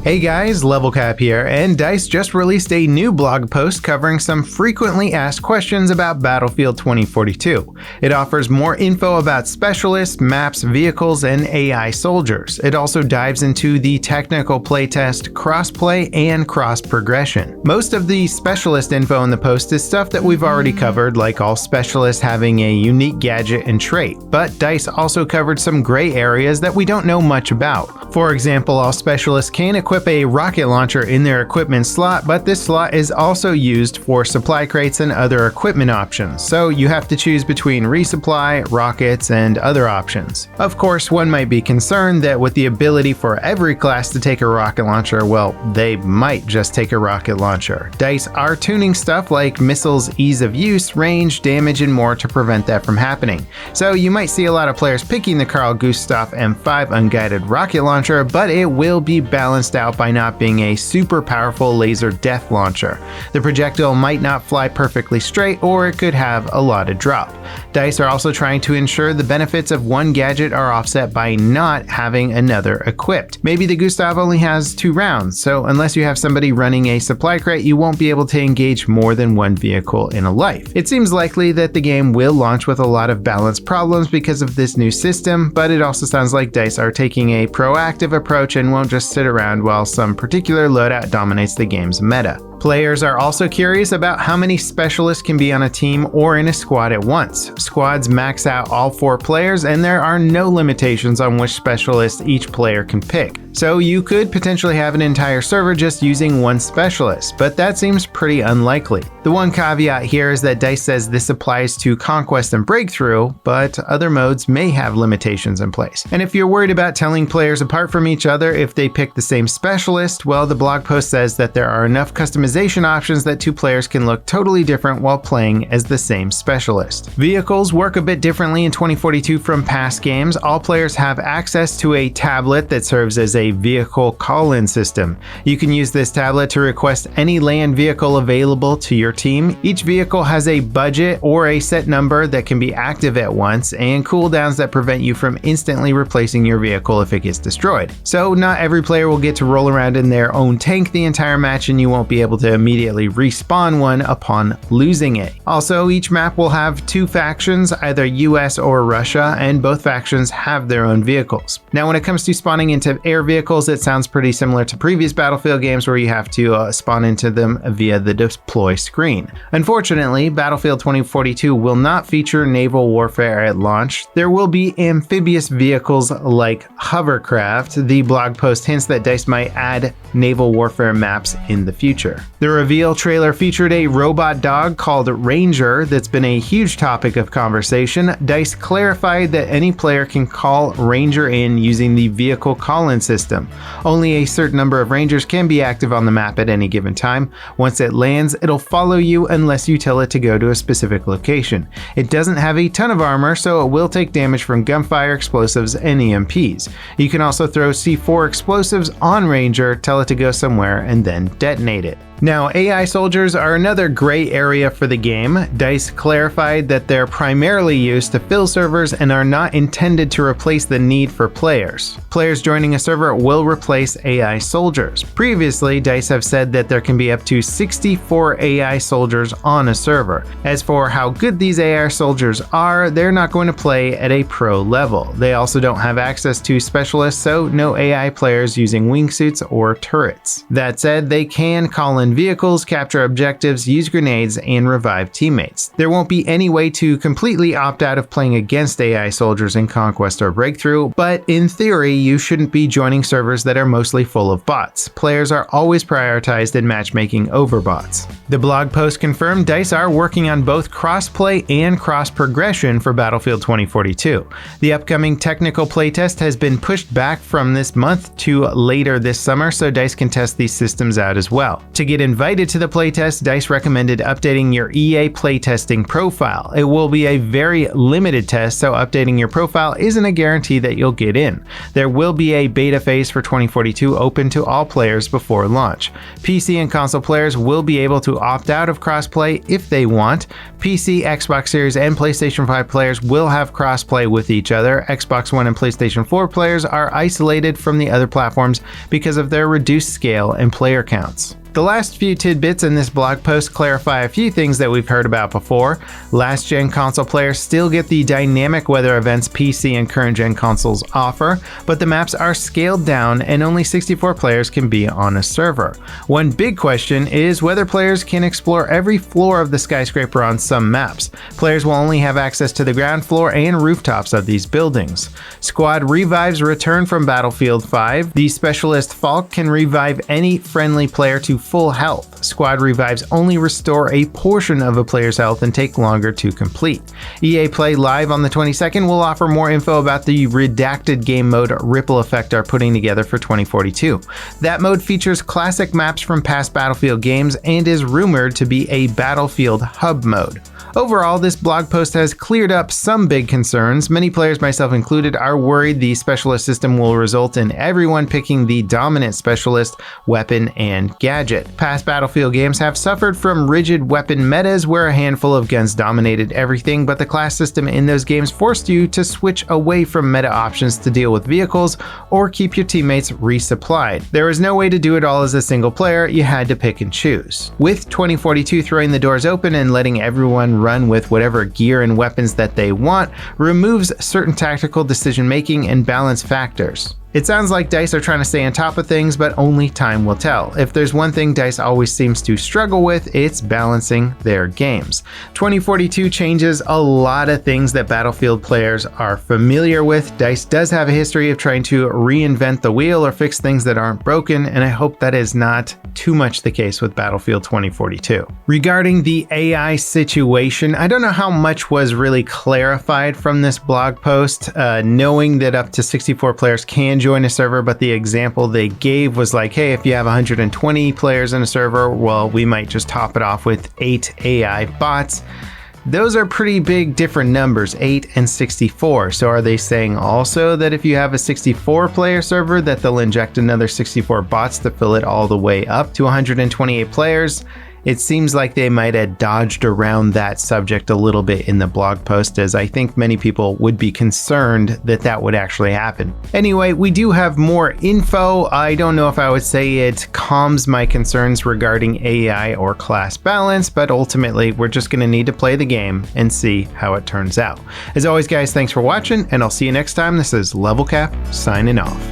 Hey guys, Levelcap here, and DICE just released a new blog post covering some frequently asked questions about Battlefield 2042. It offers more info about specialists, maps, vehicles, and AI soldiers. It also dives into the technical playtest, crossplay, and cross-progression. Most of the specialist info in the post is stuff that we've already covered, like all specialists having a unique gadget and trait, but DICE also covered some gray areas that we don't know much about. For example, all specialists can equip a rocket launcher in their equipment slot, but this slot is also used for supply crates and other equipment options, so you have to choose between resupply, rockets, and other options. Of course, one might be concerned that with the ability for every class to take a rocket launcher, well, they might just take a rocket launcher. DICE are tuning stuff like missiles' ease of use, range, damage, and more to prevent that from happening. So you might see a lot of players picking the Carl Gustaf M5 unguided rocket launcher, but it will be balanced out by not being a super powerful laser death launcher. The projectile might not fly perfectly straight, or it could have a lot of drop. DICE are also trying to ensure the benefits of one gadget are offset by not having another equipped. Maybe the Gustaf only has 2 rounds, so unless you have somebody running a supply crate, you won't be able to engage more than one vehicle in a life. It seems likely that the game will launch with a lot of balance problems because of this new system, but it also sounds like DICE are taking a proactive approach and won't just sit around while some particular loadout dominates the game's meta. Players are also curious about how many specialists can be on a team or in a squad at once. Squads max out all 4 players, and there are no limitations on which specialist each player can pick. So you could potentially have an entire server just using one specialist, but that seems pretty unlikely. The one caveat here is that DICE says this applies to Conquest and Breakthrough, but other modes may have limitations in place. And if you're worried about telling players apart from each other if they pick the same specialist, well, the blog post says that there are enough customization options that 2 players can look totally different while playing as the same specialist. Vehicles work a bit differently in 2042 from past games. All players have access to a tablet that serves as a vehicle call-in system. You can use this tablet to request any land vehicle available to your team. Each vehicle has a budget or a set number that can be active at once, and cooldowns that prevent you from instantly replacing your vehicle if it gets destroyed. So not every player will get to roll around in their own tank the entire match, and you won't be able to immediately respawn one upon losing it. Also, each map will have 2 factions, either US or Russia, and both factions have their own vehicles. Now, when it comes to spawning into air vehicles, it sounds pretty similar to previous Battlefield games where you have to spawn into them via the deploy screen. Unfortunately, Battlefield 2042 will not feature naval warfare at launch. There will be amphibious vehicles like hovercraft. The blog post hints that DICE might add naval warfare maps in the future. The reveal trailer featured a robot dog called Ranger that's been a huge topic of conversation. DICE clarified that any player can call Ranger in using the vehicle call-in system. Only a certain number of Rangers can be active on the map at any given time. Once it lands, it'll follow you unless you tell it to go to a specific location. It doesn't have a ton of armor, so it will take damage from gunfire, explosives, and EMPs. You can also throw C4 explosives on Ranger, tell it to go somewhere, and then detonate it. Now, AI soldiers are another gray area for the game. DICE clarified that they're primarily used to fill servers and are not intended to replace the need for players. Players joining a server will replace AI soldiers. Previously, DICE have said that there can be up to 64 AI soldiers on a server. As for how good these AI soldiers are, they're not going to play at a pro level. They also don't have access to specialists, so no AI players using wingsuits or turrets. That said, they can call in vehicles, capture objectives, use grenades, and revive teammates. There won't be any way to completely opt out of playing against AI soldiers in Conquest or Breakthrough, but in theory, you shouldn't be joining servers that are mostly full of bots. Players are always prioritized in matchmaking over bots. The blog post confirmed DICE are working on both crossplay and cross-progression for Battlefield 2042. The upcoming technical playtest has been pushed back from this month to later this summer so DICE can test these systems out as well. To get invited to the playtest, DICE recommended updating your EA playtesting profile. It will be a very limited test, so updating your profile isn't a guarantee that you'll get in. There will be a beta phase for 2042 open to all players before launch. PC and console players will be able to opt out of crossplay if they want. PC, Xbox Series, and PlayStation 5 players will have crossplay with each other. Xbox One and PlayStation 4 players are isolated from the other platforms because of their reduced scale and player counts. The last few tidbits in this blog post clarify a few things that we've heard about before. Last-gen console players still get the dynamic weather events PC and current-gen consoles offer, but the maps are scaled down and only 64 players can be on a server. One big question is whether players can explore every floor of the skyscraper on some maps. Players will only have access to the ground floor and rooftops of these buildings. Squad revives return from Battlefield 5. The specialist Falk can revive any friendly player to full health. Squad revives only restore a portion of a player's health and take longer to complete. EA Play Live on the 22nd will offer more info about the redacted game mode Ripple Effect are putting together for 2042. That mode features classic maps from past Battlefield games and is rumored to be a Battlefield hub mode. Overall, this blog post has cleared up some big concerns. Many players, myself included, are worried the specialist system will result in everyone picking the dominant specialist, weapon, and gadget. Past Battlefield games have suffered from rigid weapon metas where a handful of guns dominated everything, but the class system in those games forced you to switch away from meta options to deal with vehicles or keep your teammates resupplied. There was no way to do it all as a single player, you had to pick and choose. With 2042 throwing the doors open and letting everyone run with whatever gear and weapons that they want, removes certain tactical decision making and balance factors. It sounds like DICE are trying to stay on top of things, but only time will tell. If there's one thing DICE always seems to struggle with, it's balancing their games. 2042 changes a lot of things that Battlefield players are familiar with. DICE does have a history of trying to reinvent the wheel or fix things that aren't broken, and I hope that is not too much the case with Battlefield 2042. Regarding the AI situation, I don't know how much was really clarified from this blog post, knowing that up to 64 players can join a server, but the example they gave was like, hey, if you have 120 players in a server, well, we might just top it off with 8 AI bots. Those are pretty big different numbers, 8 and 64. So are they saying also that if you have a 64 player server that they'll inject another 64 bots to fill it all the way up to 128 players? It seems like they might have dodged around that subject a little bit in the blog post, as I think many people would be concerned that that would actually happen. Anyway, we do have more info. I don't know if I would say it calms my concerns regarding AI or class balance, but ultimately we're just going to need to play the game and see how it turns out. As always, guys, thanks for watching, and I'll see you next time. This is Level Cap signing off.